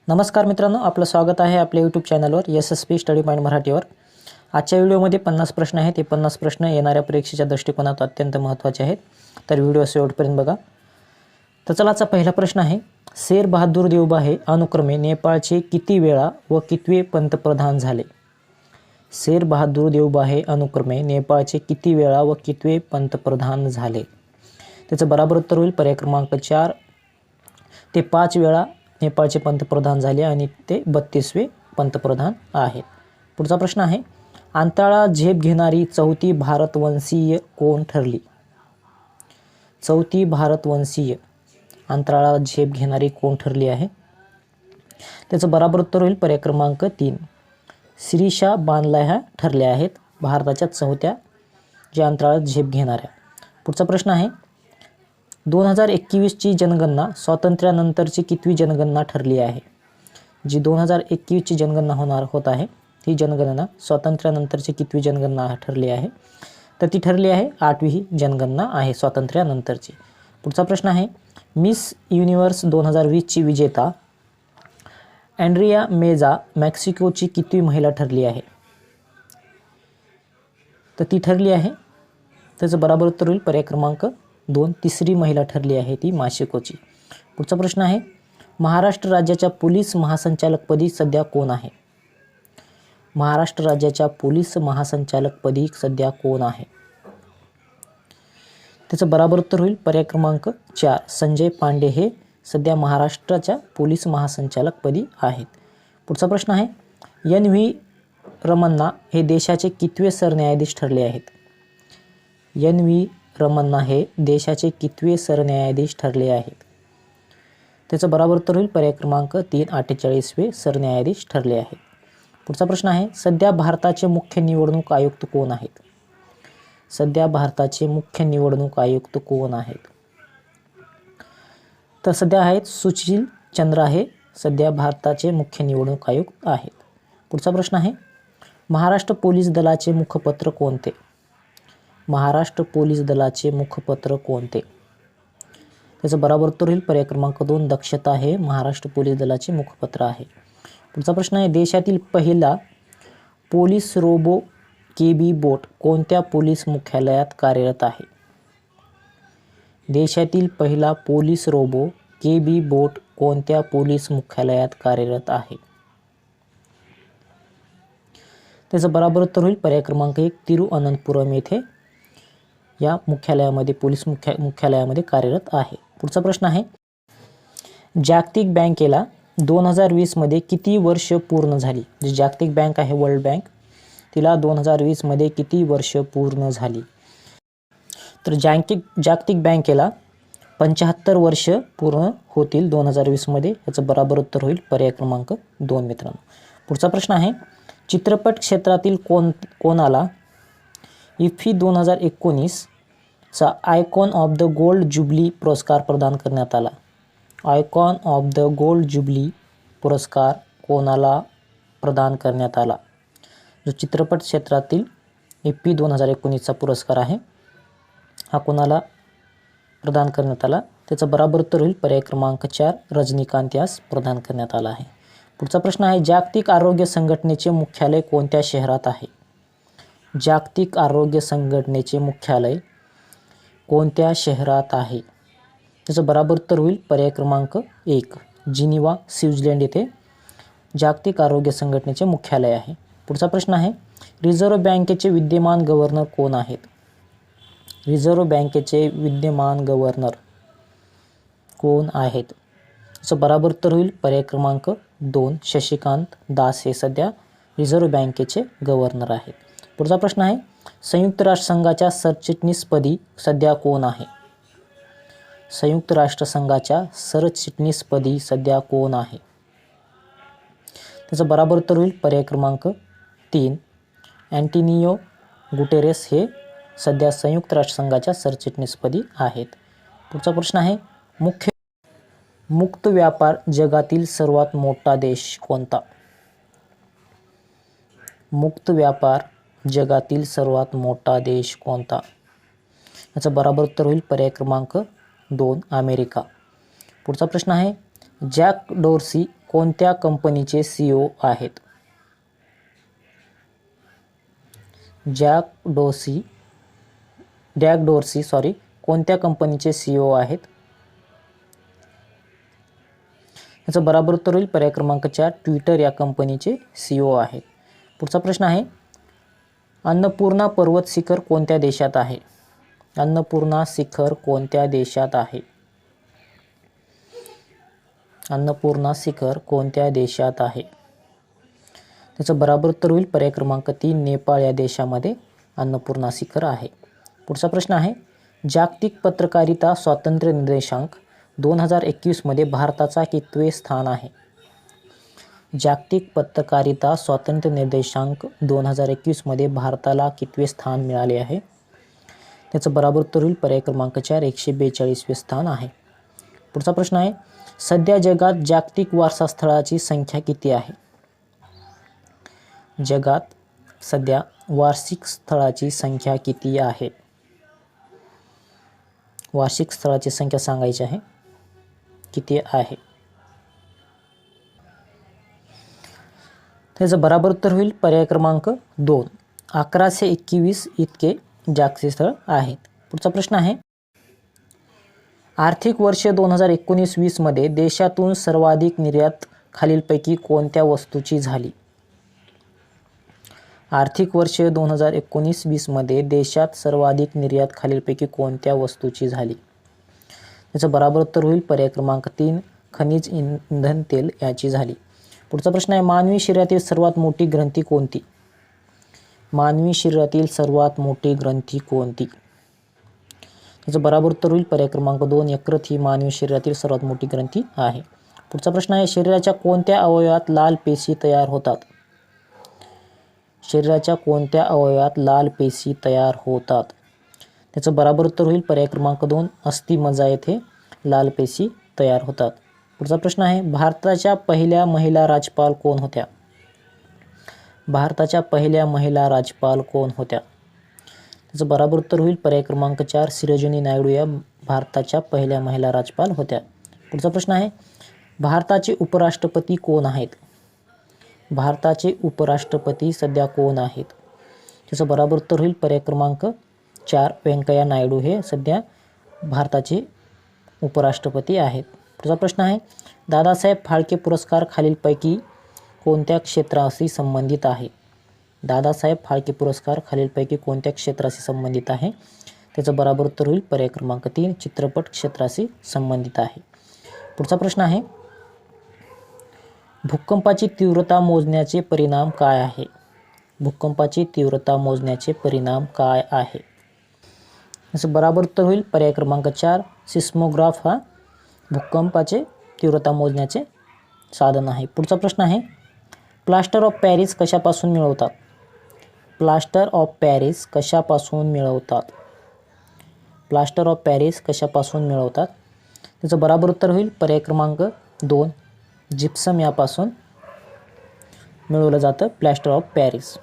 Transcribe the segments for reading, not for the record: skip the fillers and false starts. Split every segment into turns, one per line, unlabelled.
नमस्कार मित्रांनो, आपलं स्वागत आहे आपल्या यूट्यूब चॅनलवर SSP स्टडी पॉईंट मराठीवर। आजच्या व्हिडिओमध्ये 50 प्रश्न आहेत। हे 50 प्रश्न येणाऱ्या परीक्षेच्या दृष्टिकोनातून अत्यंत महत्त्वाचे आहेत, तर व्हिडिओ शेवटपर्यंत बघा। तर चला, आजचा पहिला प्रश्न आहे, शेर बहादूर देवबा हे अनुक्रमे नेपाळचे किती वेळा व कितवे पंतप्रधान झाले? शेर बहादूर देवबा हे अनुक्रमे नेपाळचे किती वेळा व कितवे पंतप्रधान झाले? त्याचं बरोबर उत्तर होईल पर्याय क्रमांक 4। ते 5 वेळा नेपाळचे पंतप्रधान झाले आणि ते 32वे पंतप्रधान आहेत। पुढचा प्रश्न आहे, अंतराळा झेप घेणारी चौथी भारतवंशीय कोण ठरली? चौथी भारतवंशीय अंतराळात झेप घेणारी कोण ठरली आहे? त्याचं बरोबर उत्तर होईल पर्याय क्रमांक 3। शिरीषा बांदला ह्या ठरल्या आहेत भारताच्या चौथ्या ज्या अंतराळात झेप घेणाऱ्या। पुढचा प्रश्न आहे, 2021ची जनगणना स्वातंत्र्यानंतरची कितवी जनगणना ठरली आहे? जी 2021ची जनगणना होत आहे, ही जनगणना स्वातंत्र्यानंतरची कितवी जनगणना ठरली आहे? तर ती ठरली आहे 8वी जनगणना आहे स्वातंत्र्यानंतरची। पुढचा प्रश्न आहे, मिस युनिव्हर्स 2020ची विजेता अँड्रिया मेजा मेक्सिकोची कितवी महिला ठरली आहे? तर ती ठरली आहे, त्याचं बरोबर उत्तर होईल पर्याय क्रमांक 2। तिसरी महिला ठरली आहे ती मेक्सिकोची। पुढचा प्रश्न आहे, महाराष्ट्र राज्याच्या पोलीस महासंचालकपदी सध्या कोण आहे? महाराष्ट्र राज्याच्या पोलीस महासंचालकपदी सध्या कोण आहे? त्याचं बरोबर उत्तर होईल पर्याय क्रमांक 4। संजय पांडे हे सध्या महाराष्ट्राच्या पोलीस महासंचालकपदी आहेत। पुढचा प्रश्न आहे, NV रमन्ना हे देशाचे कितवे सरन्यायाधीश ठरले आहेत? NV रमन्ना हे देशाचे कितवे सरन्यायाधीश ठरले आहेत? त्याचं बरोबर उत्तर होईल पर्याय क्रमांक 3। 48वे सरन्यायाधीश ठरले आहेत। पुढचा प्रश्न आहे, सध्या भारताचे मुख्य निवडणूक आयुक्त कोण आहेत? सध्या भारताचे मुख्य निवडणूक आयुक्त कोण आहेत? तर सध्या आहेत सुशील चंद्रा हे सध्या भारताचे मुख्य निवडणूक आयुक्त आहेत। पुढचा प्रश्न आहे, महाराष्ट्र पोलीस दलाचे मुखपत्र कोणते? महाराष्ट्र पोलीस दलाचे मुखपत्र कोणते? त्याचं बरोबर उत्तर होईल पर्याय क्रमांक 2। दक्षता हे महाराष्ट्र पोलीस दलाचे मुखपत्र आहे। पुढचा प्रश्न आहे, देशातील पहिला पोलीस रोबो KB बोट कोणत्या पोलीस मुख्यालयात कार्यरत आहे? देशातील पहिला पोलीस रोबो KB बोट कोणत्या पोलीस मुख्यालयात कार्यरत आहे? त्याचं बरोबर उत्तर होईल पर्याय क्रमांक 1। तिरुअनंतपुरम येथे या मुख्यालयामध्ये पोलीस मुख्यालयामध्ये कार्यरत आहे। पुढचा प्रश्न आहे, जागतिक बँकेला 2020 मध्ये किती वर्ष पूर्ण झाली? जी जागतिक बँक आहे वर्ल्ड बँक, तिला 2020 मध्ये किती वर्ष पूर्ण झाली? तर जागतिक बँकेला 75 वर्ष पूर्ण होतील 2020 मध्ये। याचं बरोबर उत्तर होईल पर्याय क्रमांक 2 मित्रांनो। पुढचा प्रश्न आहे, चित्रपट क्षेत्रातील कोणाला IFFI 2019 चा icon of the gold jubilee पुरस्कार प्रदान करण्यात आला? Icon of the gold jubilee पुरस्कार कोणाला प्रदान करण्यात आला? जो चित्रपट क्षेत्रातील IFFI 2019चा पुरस्कार आहे, हा कोणाला प्रदान करण्यात आला? त्याचं बरोबर उत्तर होईल पर्याय क्रमांक 4। रजनीकांत यास प्रदान करण्यात आला आहे। पुढचा प्रश्न आहे, जागतिक आरोग्य संघटनेचे मुख्यालय कोणत्या शहरात आहे? जागतिक आरोग्य संघटनेचे मुख्यालय कोणत्या शहरात आहे? त्याचं बरोबर उत्तर होईल पर्याय क्रमांक 1। जिनिव्हा स्वित्झर्लंड येथे जागतिक आरोग्य संघटनेचे मुख्यालय आहे। पुढचा प्रश्न आहे, रिझर्व्ह बँकेचे विद्यमान गव्हर्नर कोण आहेत? रिझर्व्ह बँकेचे विद्यमान गव्हर्नर कोण आहेत? त्याचं बरोबर उत्तर होईल पर्याय क्रमांक 2। शशिकांत दास हे सध्या रिझर्व्ह बँकेचे गव्हर्नर आहेत। पुढचा प्रश्न आहे, संयुक्त राष्ट्रसंघाच्या सरचिटणीसपदी सध्या कोण आहे? संयुक्त राष्ट्रसंघाच्या सरचिटणीसपदी सध्या कोण आहे? त्याचं बरोबर उत्तर होईल पर्याय क्रमांक 3। अँटोनियो गुटेरेस हे सध्या संयुक्त राष्ट्रसंघाच्या सरचिटणीसपदी आहेत। पुढचा प्रश्न आहे, मुक्त व्यापार जगातील सर्वात मोठा देश कोणता? मुक्त व्यापार जगातील सर्वात मोठा देश कोणता? याचं बरोबर उत्तर होईल पर्याय क्रमांक 2। अमेरिका। पुढचा प्रश्न आहे, जॅक डोर्सी कोणत्या कंपनीचे CEO आहेत? जॅक डोर्सी कोणत्या कंपनीचे CEO आहेत? याचं बरोबर उत्तर होईल पर्याय क्रमांक 4, ट्विटर या कंपनीचे CEO आहेत. पुढचा प्रश्न आहे, अन्नपूर्णा पर्वत शिखर कोणत्या देशात आहे? अन्नपूर्णा शिखर कोणत्या देशात आहे? अन्नपूर्णा शिखर कोणत्या देशात आहे? त्याचं बरोबर उत्तर होईल पर्याय क्रमांक 3, नेपाळ या देशामध्ये अन्नपूर्णा शिखर आहे. पुढचा प्रश्न आहे, जागतिक पत्रकारिता स्वातंत्र्य निर्देशांक 2021 मध्ये भारताचा कितवे स्थान आहे? जागतिक पत्रकारिता स्वातंत्र्य निर्देशांक 2021 मध्ये भारताला कितवे स्थान मिळाले आहे? त्याचं बरोबर उत्तर होईल पर्याय क्रमांक 4, 142वे स्थान आहे. पुढचा प्रश्न आहे, सध्या जगात जागतिक वारसा स्थळाची संख्या किती आहे? जगात सध्या वार्षिक स्थळाची संख्या किती आहे? वार्षिक स्थळाची संख्या सांगायची आहे, किती आहे? त्याचं बरोबर उत्तर होईल पर्याय क्रमांक 2, 1121 इतके जागतिक स्थळ आहेत. पुढचा प्रश्न आहे, आर्थिक वर्ष 2019-20 मध्ये देशातून सर्वाधिक निर्यात खालीलपैकी कोणत्या वस्तूची झाली? आर्थिक वर्ष 2019-20 मध्ये देशात सर्वाधिक निर्यात खालीलपैकी कोणत्या वस्तूची झाली? त्याचं बरोबर उत्तर होईल पर्याय क्रमांक 3, खनिज इंधन तेल याची झाली. पुढचा प्रश्न आहे, मानवी शरीरातील सर्वात मोठी ग्रंथी कोणती? मानवी शरीरातील सर्वात मोठी ग्रंथी कोणती? त्याचं बरोबर उत्तर होईल पर्याय क्रमांक 2, यकृत ही मानवी शरीरातील सर्वात मोठी ग्रंथी आहे. पुढचा प्रश्न आहे, शरीराच्या कोणत्या अवयवात लाल पेशी तयार होतात? शरीराच्या कोणत्या अवयवात लाल पेशी तयार होतात? त्याचं बरोबर उत्तर होईल पर्याय क्रमांक 2, अस्थिमज्जा येथे लाल पेशी तयार होतात. पुढचा प्रश्न आहे, भारताच्या पहिल्या महिला राज्यपाल कोण होत्या? भारताच्या पहिल्या महिला राज्यपाल कोण होत्या? त्याचं बरोबर उत्तर होईल पर्याय क्रमांक 4, सरोजिनी नायडू या भारताच्या पहिल्या महिला राज्यपाल होत्या. पुढचा प्रश्न आहे, भारताचे उपराष्ट्रपती कोण आहेत? भारताचे उपराष्ट्रपती सध्या कोण आहेत? त्याचं बरोबर उत्तर होईल पर्याय क्रमांक 4, व्यंकय्या नायडू हे सध्या भारताचे उपराष्ट्रपती आहेत. पुढचा प्रश्न आहे, दादासाहेब फाळके पुरस्कार खालीलपैकी कोणत्या क्षेत्राशी संबंधित आहे? दादासाहेब फाळके पुरस्कार खालीलपैकी कोणत्या क्षेत्राशी संबंधित आहे? त्याचं बरोबर उत्तर होईल पर्याय क्रमांक 3, चित्रपट क्षेत्राशी संबंधित आहे. पुढचा प्रश्न आहे, भूकंपाची तीव्रता मोजण्याचे परिणाम काय आहे? भूकंपाची तीव्रता मोजण्याचे परिणाम काय आहे? याचं बरोबर उत्तर होईल पर्याय क्रमांक 4, सिस्मोग्राफ हा भूकंपाचे तीव्रता मोजण्याचे साधन आहे. पुढचा प्रश्न आहे, प्लास्टर ऑफ पॅरिस कशापासून मिळवतात? प्लास्टर ऑफ पॅरिस कशापासून मिळवतात? प्लास्टर ऑफ पॅरिस कशापासून मिळवतात? त्याचं बरोबर उत्तर होईल पर्याय क्रमांक 2, जिप्सम यापासून मिळवलं जातं प्लास्टर ऑफ पॅरिस.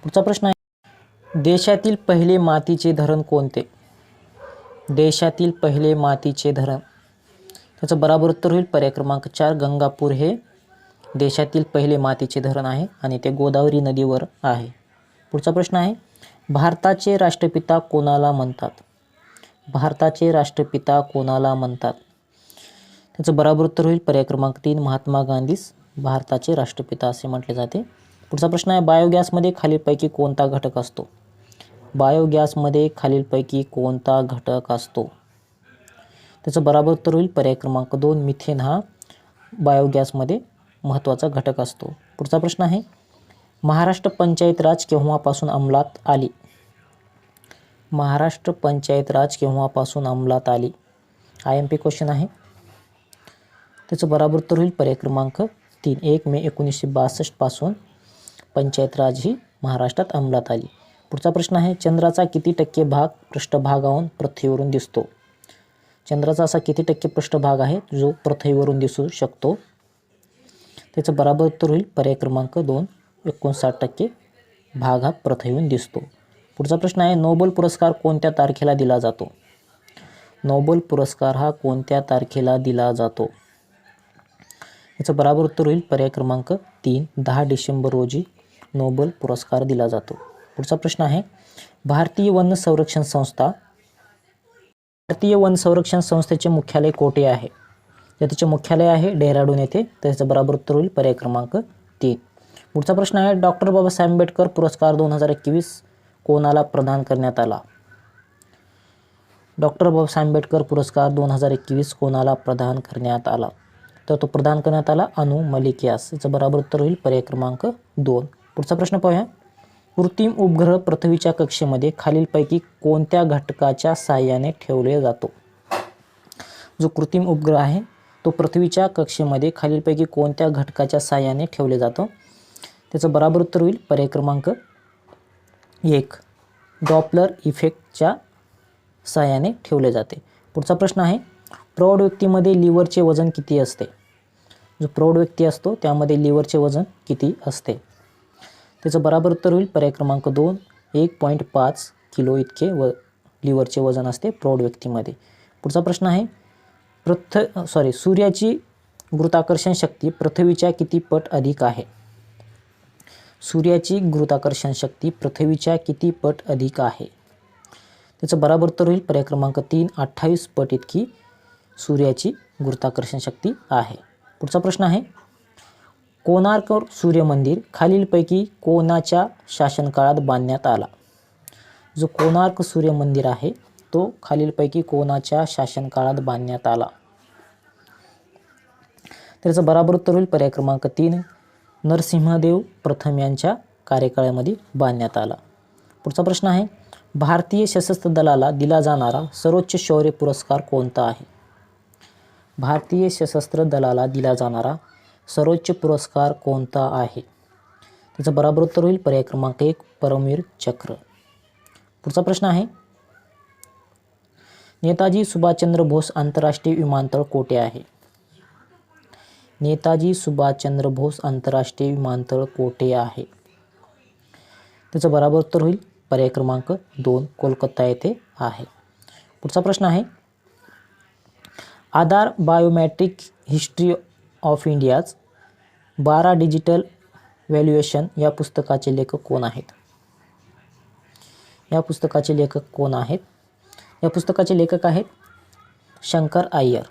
पुढचा प्रश्न आहे, देशातील पहिले मातीचे धरण कोणते? देशातील पहिले मातीचे धरण. त्याचं बरोबर उत्तर होईल पर्याय क्रमांक 4, गंगापूर हे देशातील पहिले मातीचे धरण आहे आणि ते गोदावरी नदीवर आहे. पुढचा प्रश्न आहे, भारताचे राष्ट्रपिता कोणाला म्हणतात? भारताचे राष्ट्रपिता कोणाला म्हणतात? त्याचं बरोबर उत्तर होईल पर्याय क्रमांक 3, महात्मा गांधीस भारताचे राष्ट्रपिता असे म्हटले जाते. पुढचा प्रश्न आहे, बायोगॅसमध्ये खालीलपैकी कोणता घटक असतो? बायोगॅसमध्ये खालीलपैकी कोणता घटक असतो? त्याचं बरोबर उत्तर होईल पर्याय क्रमांक 2, मिथेन हा बायोगॅसमध्ये महत्त्वाचा घटक असतो. पुढचा प्रश्न आहे, महाराष्ट्र पंचायत राज केव्हापासून अंमलात आली? महाराष्ट्र पंचायत राज केव्हापासून अंमलात आली? IMP क्वेश्चन आहे. त्याचं बरोबर उत्तर होईल पर्याय क्रमांक 3, 1 मे 1962 पासून पंचायत राज ही महाराष्ट्रात अंमलात आली. पुढचा प्रश्न आहे, चंद्राचा किती टक्के भाग पृष्ठभागावरून पृथ्वीवरून दिसतो? चंद्राचा असा किती टक्के पृष्ठभाग आहे जो पृथ्वीवरून दिसू शकतो? त्याचं बरोबर उत्तर होईल पर्याय क्रमांक 2, 59% भाग हा पृथ्वीवरून दिसतो. पुढचा प्रश्न आहे, नोबेल पुरस्कार कोणत्या तारखेला दिला जातो? नोबेल पुरस्कार हा कोणत्या तारखेला दिला जातो? याचं बरोबर उत्तर होईल पर्याय क्रमांक 3. 10 डिसेंबर रोजी नोबेल पुरस्कार दिला जातो. पुढचा प्रश्न आहे भारतीय वन संरक्षण संस्थेचे मुख्यालय कोठे आहे? तर त्याचे मुख्यालय आहे डेहराडून येथे. त्याचं बरोबर उत्तर होईल पर्याय क्रमांक 3. पुढचा प्रश्न आहे डॉक्टर बाबासाहेब आंबेडकर पुरस्कार 2021 कोणाला प्रदान करण्यात आला? डॉक्टर बाबासाहेब आंबेडकर पुरस्कार 2021 कोणाला प्रदान करण्यात आला? तर तो प्रदान करण्यात आला अनु मलिक यास. याचं बरोबर उत्तर होईल पर्याय क्रमांक 2. पुढचा प्रश्न पाहूया. कृत्रिम उपग्रह पृथ्वीच्या कक्षेमध्ये खालीलपैकी कोणत्या घटकाच्या साहाय्याने ठेवले जातो? जो कृत्रिम उपग्रह आहे तो पृथ्वीच्या कक्षेमध्ये खालीलपैकी कोणत्या घटकाच्या साहाय्याने ठेवले जातो? त्याचं बरोबर उत्तर होईल पर्याय क्रमांक 1. डॉपलर इफेक्टच्या साहाय्याने ठेवले जाते. पुढचा प्रश्न आहे प्रौढ व्यक्तीमध्ये लिव्हरचे वजन किती असते? जो प्रौढ व्यक्ती असतो त्यामध्ये लिव्हरचे वजन किती असते? त्याचं बरोबर उत्तर होईल पर्याय क्रमांक 2. 1.5 किलो इतके लिव्हरचे वजन असते प्रौढ व्यक्तीमध्ये. पुढचा प्रश्न आहे सूर्याची गुरुत्वाकर्षण शक्ती पृथ्वीच्या किती पट अधिक आहे? सूर्याची गुरुत्वाकर्षण शक्ती पृथ्वीच्या किती पट अधिक आहे? त्याचं बरोबर उत्तर होईल पर्याय क्रमांक 3. 28 पट इतकी सूर्याची गुरुत्वाकर्षण शक्ती आहे. पुढचा प्रश्न आहे कोणार्क सूर्य मंदिर खालीलपैकी कोणाच्या शासनकाळात बांधण्यात आला? जो कोणार्क सूर्य मंदिर आहे तो खालीलपैकी कोणाच्या शासनकाळात बांधण्यात आला? त्याचं बरोबर उत्तर होईल पर्याय क्रमांक 3. नरसिंहदेव प्रथम यांच्या कार्यकाळामध्ये बांधण्यात आला. पुढचा प्रश्न आहे भारतीय सशस्त्र दलाला दिला जाणारा सर्वोच्च शौर्य पुरस्कार कोणता आहे? भारतीय सशस्त्र दलाला दिला जाणारा सर्वोच्च पुरस्कार कोणता आहे? त्याचं बरोबर उत्तर होईल पर्याय क्रमांक 1. परमवीर चक्र. पुढचा प्रश्न आहे नेताजी सुभाषचंद्र बोस आंतरराष्ट्रीय विमानतळ कोठे आहे? नेताजी सुभाषचंद्र बोस आंतरराष्ट्रीय विमानतळ कोठे आहे? त्याचं बरोबर उत्तर होईल पर्याय क्रमांक 2. कोलकाता येथे आहे. पुढचा प्रश्न आहे Aadhaar biometric history of India's 12 digital valuation या पुस्तकाचे लेखक कोण आहेत? या पुस्तकाचे लेखक कोण आहेत? या पुस्तकाचे लेखक आहेत शंकर अय्यर.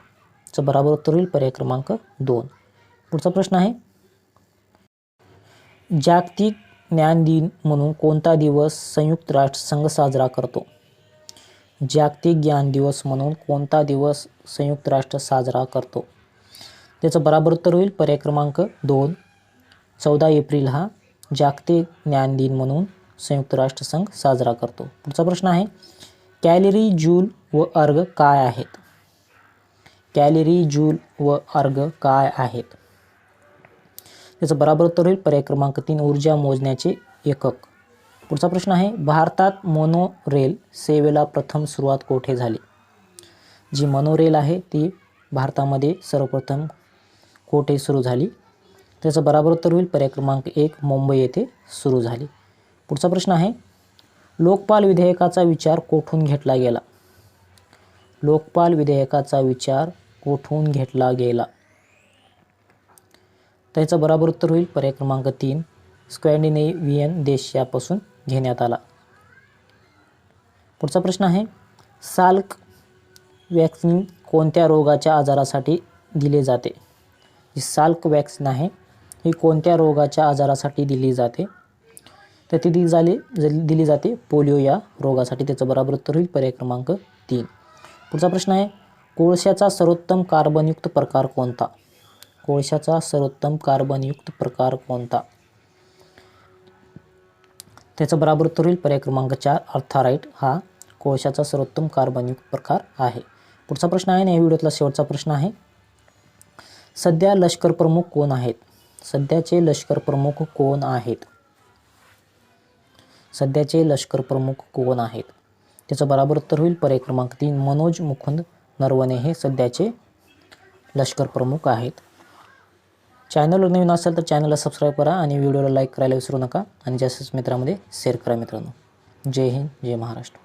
चं बरोबर उत्तर होईल पर्याय क्रमांक 2. पुढचा प्रश्न आहे जागतिक ज्ञान दिन म्हणून कोणता दिवस संयुक्त राष्ट्रसंघ साजरा करतो? जागतिक ज्ञान दिवस म्हणून कोणता दिवस संयुक्त राष्ट्र साजरा करतो? त्याचं बरोबर उत्तर होईल पर्याय क्रमांक 2. 14 एप्रिल हा जागतिक ज्ञान दिन म्हणून संयुक्त राष्ट्रसंघ साजरा करतो. पुढचा प्रश्न आहे कॅलरी जूल व अर्ग काय आहेत? कॅलरी जूल व अर्ग काय आहेत? त्याचं बरोबर उत्तर होईल पर्याय क्रमांक 3. ऊर्जा मोजण्याचे एकक. पुढचा प्रश्न आहे भारतात मोनोरेल सेवेला प्रथम सुरुवात कोठे झाली? जी मोनोरेल आहे ती भारतामध्ये सर्वप्रथम कोठे सुरू झाली? त्याचं बरोबर उत्तर होईल पर्याय क्रमांक 1. मुंबई येथे सुरू झाली. पुढचा प्रश्न आहे लोकपाल विधेयकाचा विचार कोठून घेतला गेला? लोकपाल विधेयकाचा विचार कोठून घेतला गेला? त्याचं बरोबर उत्तर होईल पर्याय क्रमांक 3. स्कॅन्डिनेव्हियन देश यापासून घेण्यात आला. पुढचा प्रश्न आहे साल्क वॅक्सिन कोणत्या रोगाच्या आजारासाठी दिले जाते? जी साल्क वॅक्सिन आहे ही कोणत्या रोगाच्या आजारासाठी दिली जाते? तर ती दिली जाते पोलिओ या रोगासाठी. त्याचं बरोबर उत्तर होईल पर्याय क्रमांक 3. पुढचा प्रश्न आहे कोळशाचा सर्वोत्तम कार्बनयुक्त प्रकार कोणता? कोळशाचा सर्वोत्तम कार्बनयुक्त प्रकार कोणता? त्याचं बरोबर उत्तर होईल पर्याय क्रमांक 4. अर्थाराइट हा कोळशाचा सर्वोत्तम कार्बनयुक्त प्रकार आहे. पुढचा प्रश्न आहे आणि या व्हिडिओतला शेवटचा प्रश्न आहे सध्या लष्कर प्रमुख कोण आहेत? सध्याचे लष्कर प्रमुख कोण आहेत? सध्याचे लष्कर प्रमुख कोण आहेत? त्याचं बरोबर उत्तर होईल पर्याय क्रमांक 3. मनोज मुकुंद नरवणे हे सध्याचे लष्कर प्रमुख आहेत. चॅनलवर नवीन असेल तर चॅनलला सबस्क्राईब करा आणि व्हिडिओला लाईक करायला विसरू नका आणि जास्तीत मित्रांमध्ये शेअर करा मित्रांनो. जय हिंद, जय महाराष्ट्र.